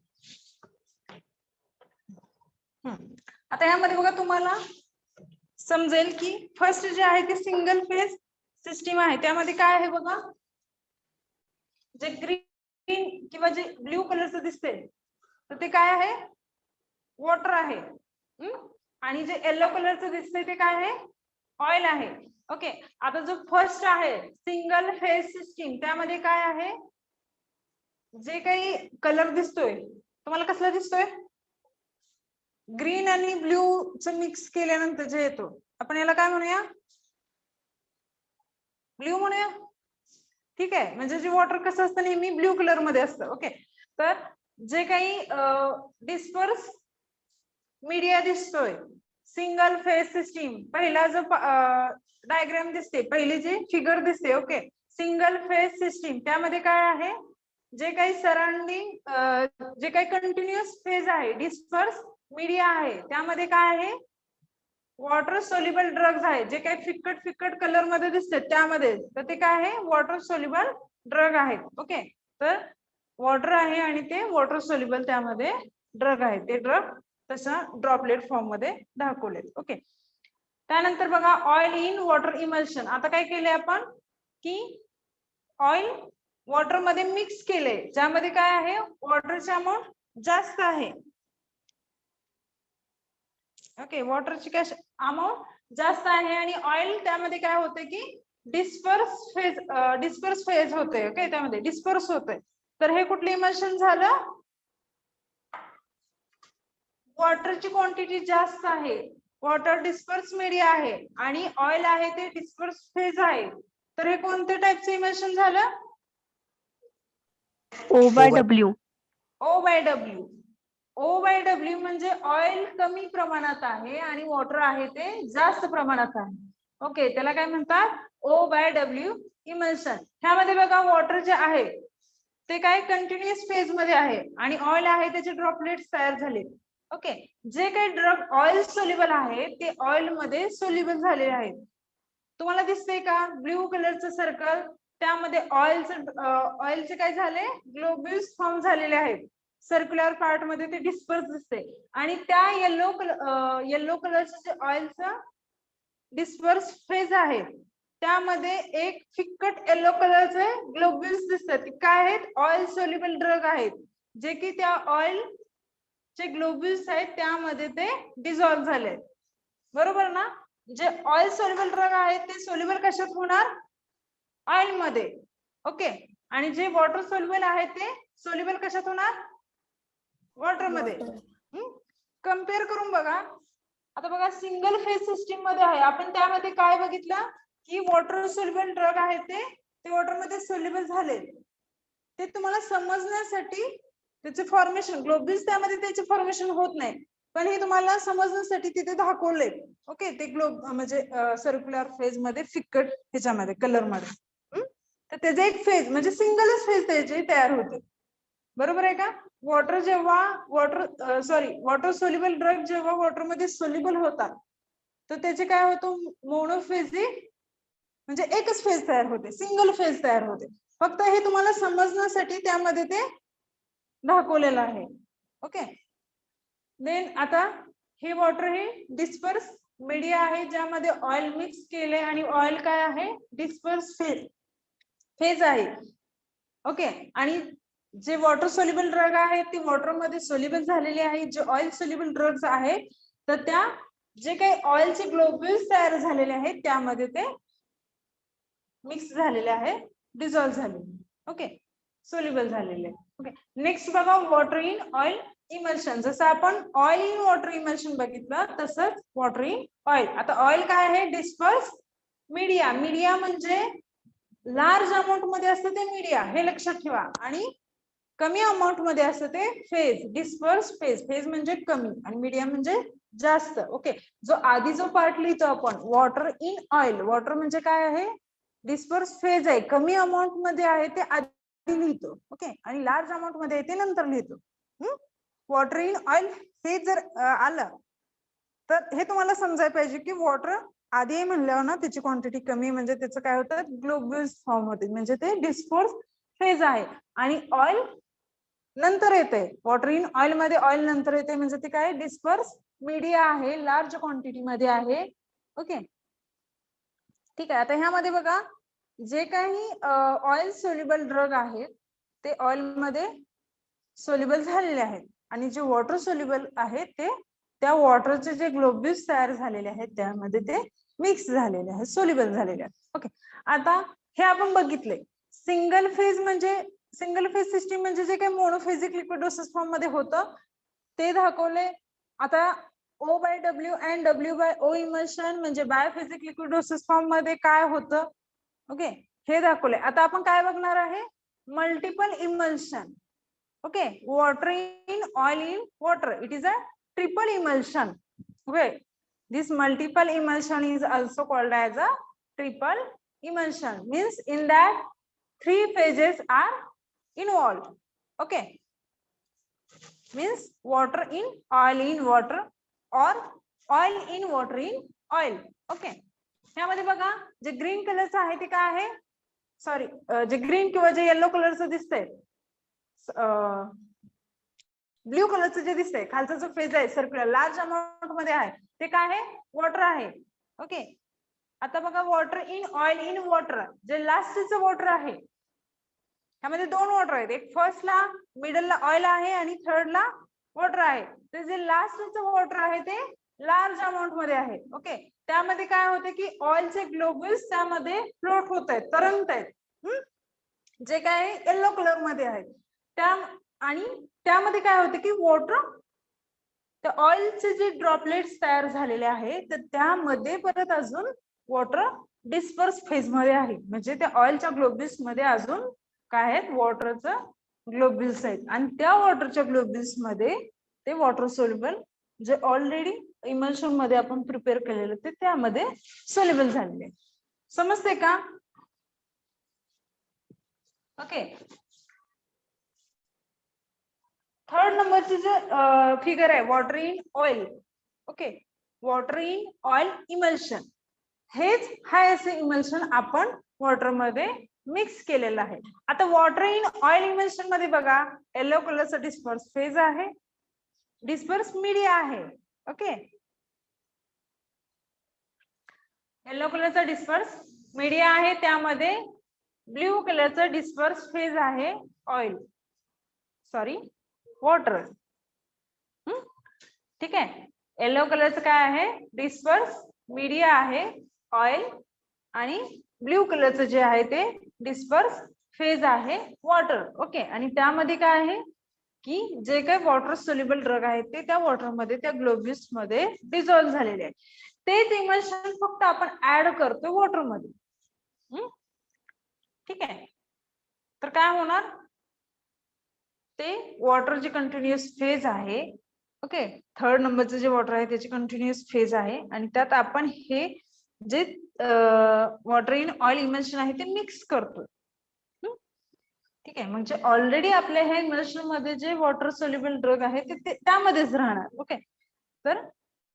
आता यामध्ये बघा तुम्हाला समजेल की फर्स्ट जे आहे ते सिंगल फेज सिस्टीम आहे. त्यामध्ये काय आहे बघा, जे ग्रीन किंवा जे ब्ल्यू कलरचं दिसते तर ते काय आहे? वॉटर आहे. आणि जे येलो कलरचं दिसतंय ते काय आहे? ऑइल आहे. ओके. आता जो फर्स्ट आहे सिंगल फेज सिस्टीम, त्यामध्ये काय आहे? जे काही कलर दिसतोय तुम्हाला कसला दिसतोय? ग्रीन आणि ब्ल्यू च मिक्स केल्यानंतर जे येतो, आपण याला काय म्हणूया? ब्ल्यू म्हणूया. ठीक आहे. म्हणजे जे वॉटर कसं असतं नेहमी ब्ल्यू कलर मध्ये असतं. ओके. तर जे काही डिस्पर्स मीडिया दिसतोय सिंगल फेज सिस्टीम, पहिला जो डायग्राम दिसते, पहिली जी फिगर दिसते, ओके, सिंगल फेज सिस्टीम, त्यामध्ये काय आहे? जे काही सराउंडिंग जे काही कंटिन्युअस फेज आहे, डिस्पर्स मीडिया आहे, त्यामध्ये काय आहे? वॉटर सोल्युबल ड्रग्ज आहे. जे काही फिक्कट फिक्कट कलर मध्ये दिसते त्यामध्ये, तर ते काय आहे? वॉटर सोल्युबल ड्रग आहेत. ओके. तर वॉटर आहे आणि ते वॉटर सोल्युबल त्यामध्ये ड्रग आहे. ते ड्रग तसा ड्रॉपलेट फॉर्म मध्ये दाखवले. ओके. त्यानंतर बघा ऑइल इन वॉटर इमल्शन. आता काय केले आपण की ऑइल वॉटर मध्ये मिक्स केले, ज्यामध्ये काय आहे? वॉटरची अमाऊंट जास्त आहे. ओके. वॉटरची काय अमाऊंट जास्त आहे आणि ऑइल त्यामध्ये काय होते की डिस्पर्स फेज होते. ओके. त्यामध्ये डिस्पर्स होते. तर हे कुठले इमल्शन झालं? वॉटरची क्वांटिटी जास्त आहे, वॉटर डिस्पर्स मीडिया आहे आणि ऑइल आहे ते डिस्पर्स फेज आहे. तर हे कोणत्या टाइपचे इमल्शन झालं? O/W. O/W. O/W म्हणजे ऑइल कमी प्रमाणात आहे आणि वॉटर आहे ते जास्त प्रमाणात आहे. ओके. त्याला काय म्हणतात? O/W emulsion. ह्यामध्ये बघा वॉटर जे आहे ते काय कंटिन्युअस फेज मध्ये आहे आणि ऑइल आहे त्याचे ड्रॉपलेट्स तयार झाले. ओके. जे काही ड्रग ऑइल सोल्युबल आहे ते ऑइल मध्ये सोल्युबल झालेले आहेत. तुम्हाला दिसतंय का ब्ल्यू कलरचं सर्कल? त्यामध्ये ऑइलचे काय झाले? ग्लोब्युल्स फॉर्म झालेले आहेत. सर्क्युलर पार्ट मध्ये ते डिस्पर्स दिसते आणि त्या येलो कलरचं जे ऑइलचं डिस्पर्स फेज आहे त्यामध्ये एक फिक्कट येलो कलरचे ग्लोब्युल्स दिसतात. काय आहेत? ऑइल सोल्युबल ड्रग आहेत, जे की त्या ऑइल जे ग्लोब्युल्स आहेत त्यामध्ये ते डिझॉल्व्ह झाले. बरोबर ना? जे ऑइल सोल्युबल ड्रग आहेत ते सोल्युबल कशात होणार? ऑइल मध्ये. ओके. आणि जे वॉटर सोल्युबल आहेत ते सोल्युबल कशात होणार? वॉटर मध्ये. कम्पेअर करून बघा. आता बघा सिंगल फेज सिस्टीम मध्ये आहे, आपण त्यामध्ये काय बघितलं की वॉटर सोल्युबल ड्रग आहे ते वॉटर मध्ये सोल्युबल झाले. ते तुम्हाला समजण्यासाठी त्याचे फॉर्मेशन ग्लोब्युल्स त्यामध्ये त्याचे फॉर्मेशन होत नाही, पण हे तुम्हाला समजण्यासाठी तिथे दाखवले. ओके. ते म्हणजे सर्क्युलर फेज मध्ये फिक्कट ह्याच्यामध्ये कलर मध्ये. तर त्याचे एक फेज म्हणजे सिंगलच फेज त्याचे तयार होते. बरोबर आहे का? वॉटर जेव्हा वॉटर सोल्युबल ड्रग जेव्हा वॉटर मध्ये सोल्युबल होतात तर त्याचे काय होतं? मोनोफेजिक म्हणजे एकच फेज तयार होते, सिंगल फेज तयार होते. फक्त हे तुम्हाला समजण्यासाठी त्यामध्ये ते दाखवलेलं आहे. ओके. देन आता हे वॉटर हे डिस्पर्स मीडिया आहे ज्यामध्ये ऑइल मिक्स केले आणि ऑइल काय आहे? Disperse phase. फेज आहे. ओके, आणि जे वॉटर सोल्युबल ड्रग आहे ते वॉटर मध्ये सोल्युबल झालेले आहे. जे ऑइल सोल्युबल ड्रग्स आहेत तर त्या जे काही ऑइलचे ग्लोब्युल्स तयार झालेले आहेत त्यामध्ये ते मिक्स झालेले आहे, डिझॉल्व झालेले. ओके, सोल्युबल झालेले. ओके, नेक्स्ट बघा वॉटर इन ऑइल इमल्शन. जसं आपण ऑइल इन वॉटर इमल्शन बघितलं तसंच वॉटर इन ऑइल. आता ऑइल काय आहे? Disperse media. मीडिया म्हणजे लार्ज अमाऊंट मध्ये असतं ते मीडिया, हे लक्षात ठेवा. आणि कमी अमाऊंट मध्ये असतं ते फेज. Disperse phase. फेज म्हणजे कमी आणि मीडिया म्हणजे जास्त. ओके, जो आधी जो पार्ट लिहितो आपण वॉटर इन ऑइल, वॉटर म्हणजे काय आहे? डिस्पर्स फेज आहे, कमी अमाऊंट मध्ये आहे ते आधी लिहितो. ओके, आणि लार्ज अमाऊंट मध्ये आहे ते नंतर लिहितो. वॉटर इन ऑइल हे जर आलं तर हे तुम्हाला समजायला पाहिजे की वॉटर आधी म्हणल्यावर ना त्याची क्वांटिटी कमी म्हणजे त्याचं काय होतं? ग्लोब्युल्स फॉर्म होते, म्हणजे ते डिस्पर्स फेज आहे. आणि ऑइल नंतर येते. वॉटर इन ऑइल मध्ये ऑइल नंतर येते म्हणजे ते काय? डिस्पर्स मीडिया आहे, लार्ज क्वांटिटी मध्ये आहे. ओके, ठीक आहे. आता ह्यामध्ये बघा जे काही ऑइल सोल्युबल ड्रग आहेत ते ऑइल मध्ये सोल्युबल झालेले आहेत आणि जे वॉटर सोल्युबल आहेत ते त्या वॉटरचे जे ग्लोब्युल्स तयार झालेले आहेत त्यामध्ये ते मिक्स झालेले आहेत, सोल्युबल झालेले आहेत. ओके, आता हे आपण बघितले. सिंगल फेज म्हणजे सिंगल फेज सिस्टीम म्हणजे जे काही मोनोफेजिक लिक्विडोसिस फॉर्म मध्ये होतं ते दाखवले. आता O by W and W by O emulsion म्हणजे बायोफिजिक लिक्विडोसिस फॉर्म मध्ये काय होतं? ओके, हे दाखवले. आता आपण काय बघणार आहे? Multiple emulsion. Okay, water in oil in water, it is a triple emulsion. Okay, this multiple emulsion is also called as a triple emulsion, means in that 3 phases are involved. Okay, means water in water or oil in water in oil. Okay, यामध्ये बघा जे green कलरचं आहे ते काय आहे? Sorry, जे green किंवा जे येलो कलरचं दिसतंय, ब्ल्यू कलरचं जे दिसतंय खालचा जो फेज आहे सर्क्युलर लार्ज अमाऊंट मध्ये आहे ते काय आहे? वॉटर आहे. ओके, आता बघा water in oil in water, जे लास्टचं वॉटर आहे ह्यामध्ये 2 वॉटर आहेत. एक फर्स्टला, मिडलला ऑइल आहे आणि थर्डला वॉटर आहे. तर जे लास्टचं वॉटर आहे ते लार्ज अमाऊंट मध्ये आहे. ओके, त्यामध्ये काय होते की ऑइलचे ग्लोब्युल्स त्यामध्ये फ्लोट होत आहेत, तरंगत आहेत, जे काय येलो कलर मध्ये आहेत. त्या आणि त्यामध्ये काय होते की वॉटर त्या ऑइलचे जे ड्रॉपलेट्स तयार झालेले आहेत तर त्यामध्ये परत अजून वॉटर डिस्पर्स फेज मध्ये आहे, म्हणजे त्या ऑइलच्या ग्लोब्युल्स मध्ये अजून काय आहेत? वॉटरचं ग्लोब्युल्स आहेत आणि त्या वॉटरच्या ग्लोब्युल्स मध्ये ते वॉटर सोल्युबल जे ऑलरेडी इमल्शन मध्ये आपण प्रिपेअर केलेलं ते त्यामध्ये सोल्युबल झालेले. समजते का? ओके, थर्ड नंबरचे जे फिगर आहे water in oil. Okay, water in oil emulsion हेच हाय असे इमल्शन आपण वॉटर मध्ये मिक्स केलेलं आहे. आता वॉटर इन ऑइल इमल्शन मध्ये बघा येलो कलरचा डिस्पर्स फेज आहे, डिस्पर्स मीडिया आहे. ओके, येलो कलरचा डिस्पर्स मीडिया आहे, त्यामध्ये ब्ल्यू कलरचा डिस्पर्स फेज आहे ऑइल, सॉरी वॉटर. ठीक आहे, येलो कलरचं काय आहे? डिस्पर्स मीडिया आहे ऑइल आणि ब्ल्यू कलरचं जे आहे ते डिस्पर्स फेज आहे वॉटर. ओके, आणि त्यामध्ये काय आहे की जे काही वॉटर सोल्युबल ड्रग आहेत ते त्या वॉटर मध्ये त्या ग्लोब्युल्स मध्ये डिझॉल्व्ह झालेले आहेत. तेच इमल्शन फक्त आपण ऍड करतो वॉटर मध्ये. ठीक आहे, तर काय होणार? ते वॉटर जे कंटिन्युअस फेज आहे. ओके, थर्ड नंबरचं जे वॉटर आहे त्याची कंटिन्युअस फेज आहे आणि त्यात आपण हे जे वॉटर इन ऑइल इमल्शन आहे ते मिक्स करतो. ठीक आहे, म्हणजे ऑलरेडी आपल्या ह्या इमल्शन मध्ये जे वॉटर सोल्युबल ड्रग आहे ते त्यामध्येच राहणार. ओके, तर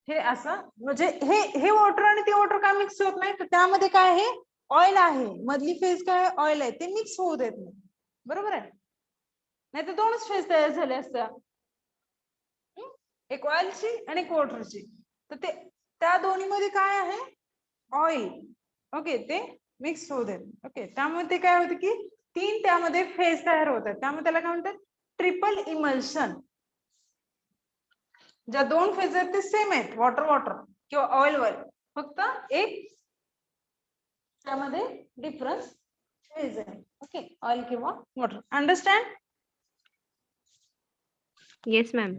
हे असं म्हणजे हे वॉटर आणि ते वॉटर काय मिक्स होत नाही, तर त्यामध्ये काय आहे? ऑइल आहे, मधली फेज काय ऑइल आहे, ते मिक्स होऊ देत नाही. बरोबर आहे? नाही तर 2च फेज तयार झाले असत्या, एक ऑइलची आणि एक वॉटरची. तर ते त्या दोन्ही मध्ये काय आहे? ऑइल. ओके, ते मिक्स होऊ देत. ओके, त्यामुळे ते काय होतं की 3 त्यामध्ये फेज तयार होतात, त्यामुळे त्याला काय म्हणतात ट्रिपल इमल्शन. ज्या 2 फेज आहेत ते सेम आहेत, वॉटर वॉटर किंवा ऑइल ऑइल, फक्त एक त्यामध्ये डिफरन्स फेज आहे. ओके, ऑइल किंवा वॉटर. अंडरस्टँड? Yes, ma'am.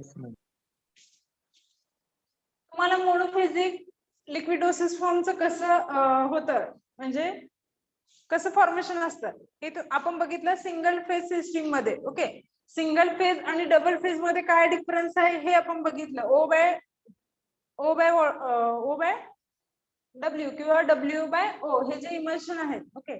तुम्हाला मोनोफेजिक लिक्विडोसिस फॉर्मचं कसं होतं, म्हणजे कसं फॉर्मेशन असतं हे आपण बघितलं सिंगल फेज सिस्टीम मध्ये. ओके, सिंगल फेज आणि डबल फेज मध्ये काय डिफरन्स आहे हे आपण बघितलं. ओ बाय डब्ल्यू किंवा डब्ल्यू बाय ओ हे जे इमल्शन आहेत. ओके,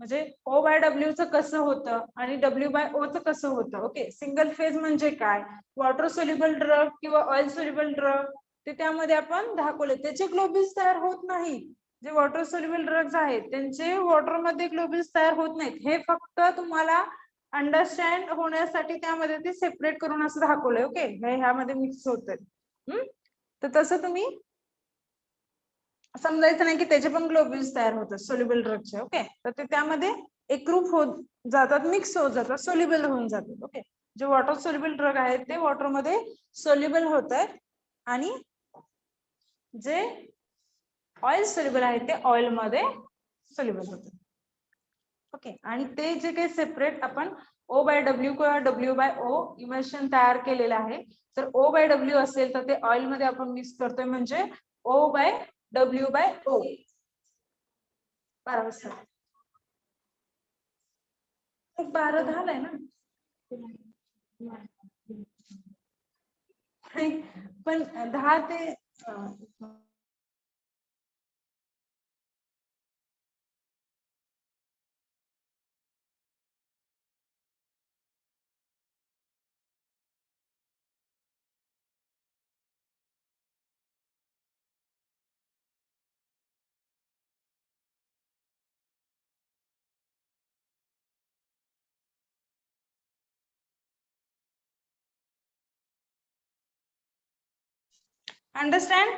म्हणजे ओ बाय डब्ल्यू च कसं होतं आणि डब्ल्यू बाय ओ च कसं होतं. ओके, सिंगल फेज म्हणजे काय, वॉटर सोल्युबल ड्रग किंवा ऑइल सोल्युबल ड्रग ते त्यामध्ये आपण दाखवले. त्याचे ग्लोबिल्स तयार होत नाही. जे वॉटर सोल्युबल ड्रग्स आहेत त्यांचे वॉटर मध्ये ग्लोबिल्स तयार होत नाहीत. हे फक्त तुम्हाला अंडरस्टँड होण्यासाठी त्यामध्ये ते सेपरेट करून असं दाखवलंय. ओके, ह्यामध्ये मिक्स होत. तर तसं तुम्ही समजायचं नाही की त्याचे पण ग्लोबिल्स तयार होतात सोल्युबल ड्रगचे. ओके, तर ते त्यामध्ये एकरूप होत जातात, मिक्स होत जातात, सोल्युबल होऊन जातात. ओके, जे वॉटर सोल्युबल ड्रग आहेत ते वॉटर मध्ये सोल्युबल होत आहेत आणि जे ऑइल सोल्युबल आहेत ते ऑइल मध्ये सोल्युबल होतात. ओके, आणि ते जे काही सेपरेट आपण ओ बाय डब्ल्यू किंवा डब्ल्यू बाय ओ इमल्शन तयार केलेलं आहे, तर ओ बाय डब्ल्यू असेल तर ते ऑइल मध्ये आपण मिक्स करतोय, म्हणजे ओ बाय डब्ल्यू बाय ओ. 12:10 आहे ना, पण 10 ते understand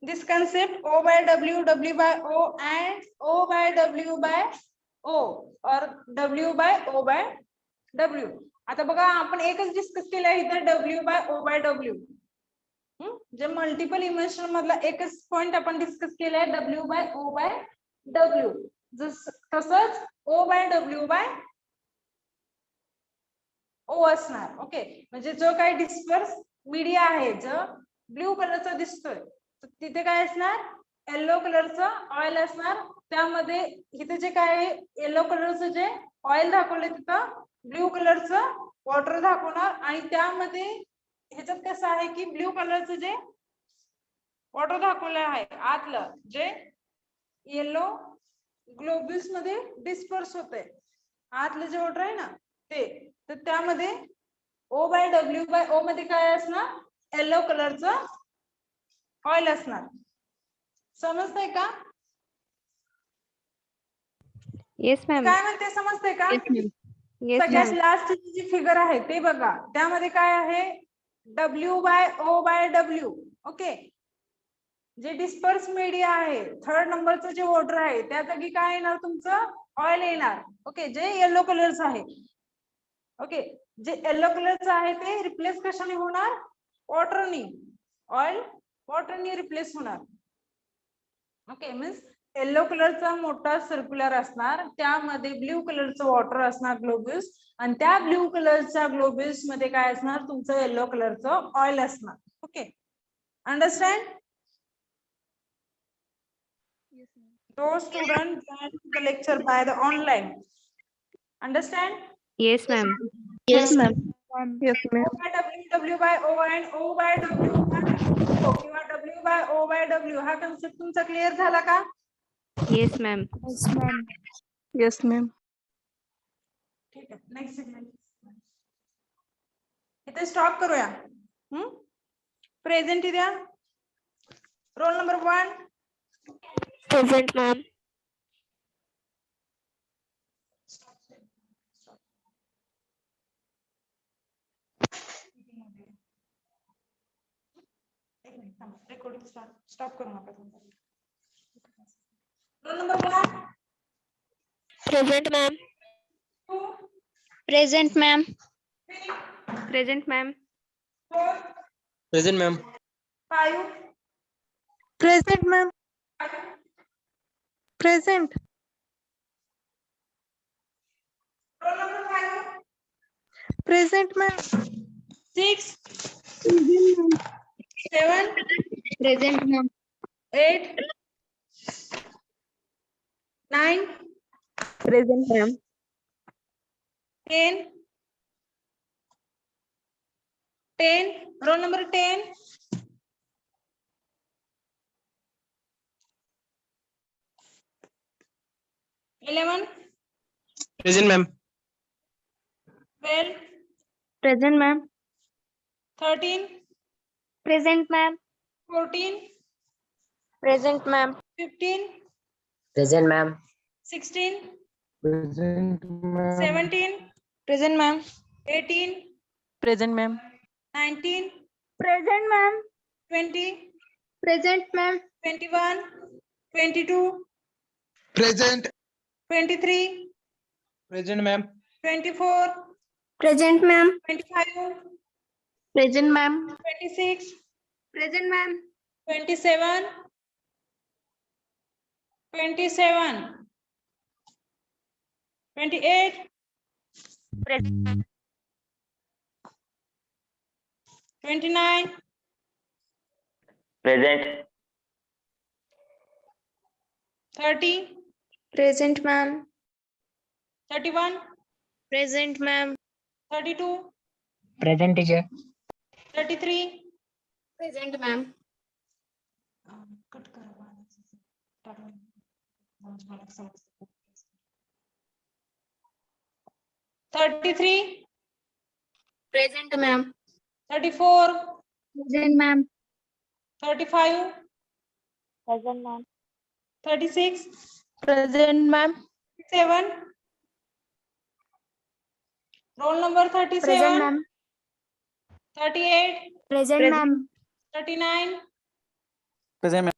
this concept O by W, W by O and O by W by O or W by O by W. आता बघा आपण एकच डिस्कस केलं आहे इथं W by O by W. जे मल्टिपल इमल्शन मधला एकच पॉइंट आपण डिस्कस केलाय W by O by W. तसंच O by W by O असणार. ओके, म्हणजे जो काही डिस्पर्स मीडिया आहे जो ब्ल्यू कलरचा दिसतोय तर तिथे काय असणार, येलो कलरचं ऑइल असणार. त्यामध्ये इथे जे काय येलो कलरचं जे ऑइल दाखवलंय तिथं ब्ल्यू कलरचं वॉटर दाखवणार. आणि त्यामध्ये ह्याच्यात कसं आहे की ब्ल्यू कलरचं जे वॉटर दाखवलं आहे आतलं जे येलो ग्लोब्युल्स मध्ये डिस्पर्स होते, आतलं जे वॉटर आहे ना ते, तर त्यामध्ये O बाय डब्ल्यू बाय ओ मध्ये काय असणार, येलो कलरचं ऑइल असणार. समजतंय का? Yes, ma'am. काय म्हणते समजतंय का? Yes, ma'am. Yes, सगळ्यात ma'am. लास्ट जी फिगर आहे ते बघा, त्यामध्ये काय आहे W by O by W. Okay, जे डिस्पर्स मीडिया आहे थर्ड नंबरचं जे वॉटर आहे त्या जागी काय येणार तुमचं ऑइल येणार. ओके, जे येलो कलरचं आहे. ओके, जे येलो कलरचं आहे ते रिप्लेस कशाने होणार, वॉटरनी. ऑइल वॉटरनी रिप्लेस होणार. ओके, मीन्स येलो कलरचा मोठा सर्क्युलर असणार, त्यामध्ये ब्ल्यू कलरचं वॉटर असणार ग्लोब्युल्स, आणि त्या ब्ल्यू कलरच्या ग्लोब्युल्स मध्ये काय असणार तुमचं येलो कलरचं ऑइल असणार. Okay, understand? Yes, ma'am. Those students join the lecture by the online. Understand? Yes, ma'am. Yes, ma'am. Yes, O ma'am. by W, W by O and O by W by O किंवा W by O by W हा concept तुमचा clear झाला का? Yes, ma'am. Yes, ma'am. Yes, ma'am. ठीक आहे, next segment इथे stop करूया. Present द्या. Roll number 1. Present, ma'am. Recording stop करू नका. Roll number 1. Present, ma'am. Present, ma'am. Present, ma'am. Present, ma'am. Present, ma'am. Present. Present, ma'am. 6, Present, ma'am. 7, Present, ma'am. 8, 9, Present, ma'am. 10, 10, roll number 10, 11, Present, ma'am. 12, Present, ma'am. 13, Present, ma'am. 14, Present, ma'am. 15, Present, ma'am. 16, Present, ma'am. 17, Present, ma'am. 18, Present, ma'am. 19, Present, ma'am. 20, Present, ma'am. 21, 22, Present. 23, Present, ma'am. 24, Present, ma'am. 25, Present, ma'am. 26, Present, ma'am. 27, 27, 28, Present, ma'am. 29, Present. 30, Present, ma'am. 31, Present, ma'am. 32, Present, teacher. 33, Present, ma'am. 33, Present, ma'am. 34, Present, ma'am. 35, Present, ma'am. 36, Present, ma'am. 7, roll number Present, 37, ma'am. 38, Present, ma'am. 39, Present, ma'am.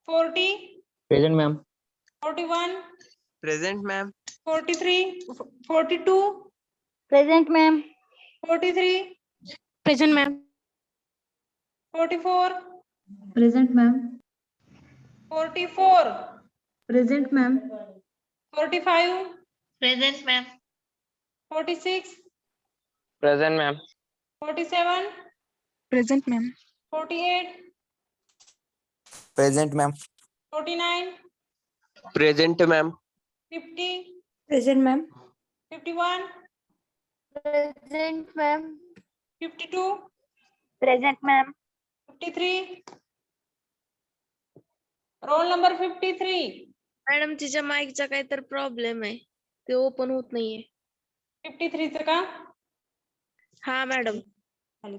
40, Present, ma'am. 41, Present, ma'am. 43, 42, Present, ma'am. 43, Present, ma'am. 44, Present, ma'am. 44, Present, ma'am. 45, Present, ma'am. 46, Present, ma'am. 47, Present, ma'am. 48, Present, ma'am. 49, Present, ma'am. 50, Present, ma'am. 51, Present, ma'am. 52, Present, ma'am. 53, roll number 53, madam तिच्या माईकचा काहीतरी problem आहे ते open होत नाहीये 53 चं का हा madam खाली.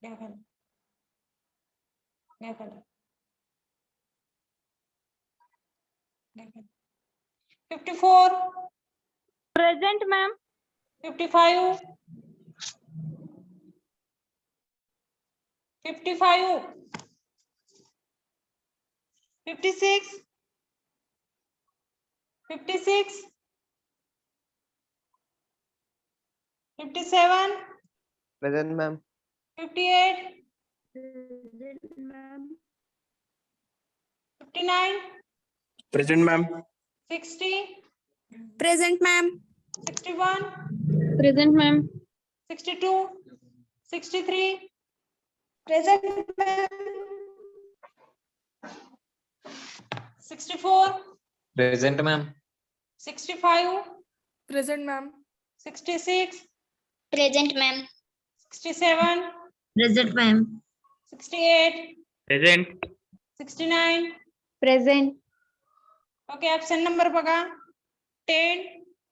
घ्या खाली. घ्या खाली. घ्या खाली. 54, Present, ma'am. 55, 55, 56, 56, 57, Present, ma'am. 58, Present, ma'am. 59, Present, ma'am. 60, Present, ma'am. 61, Present, ma'am. 62, 63, present, ma'am. 64, Present, ma'am. 65, Present, ma'am. 66, Present, ma'am. 67, Present, ma'am. 68, Present. 69. Present. Okay option number बघा 10,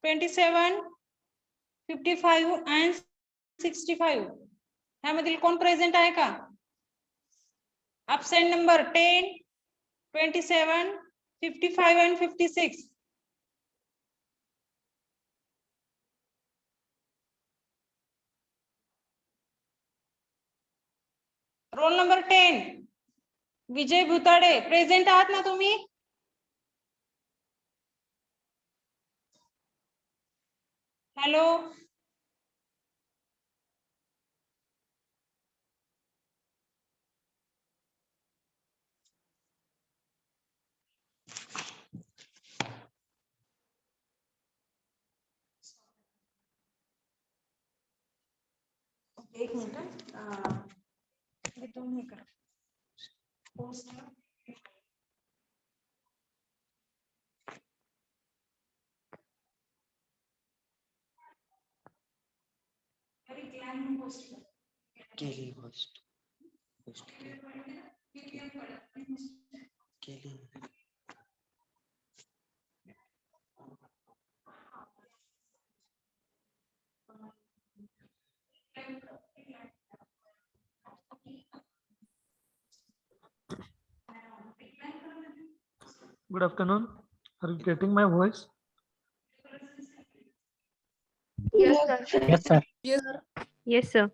27, 55 आणि 65 ह्यामधील कोण प्रेझेंट आहे का ऑप्शन नंबर 10, 27, 55 आणि 56 रोल नंबर 10 विजय भुताडे present आहात ना तुम्ही? Hello एक मिनिट तुम्ही करा पोस्ट केली गोष्ट केली. Good afternoon. Are you getting my voice? Yes, sir. Yes, sir.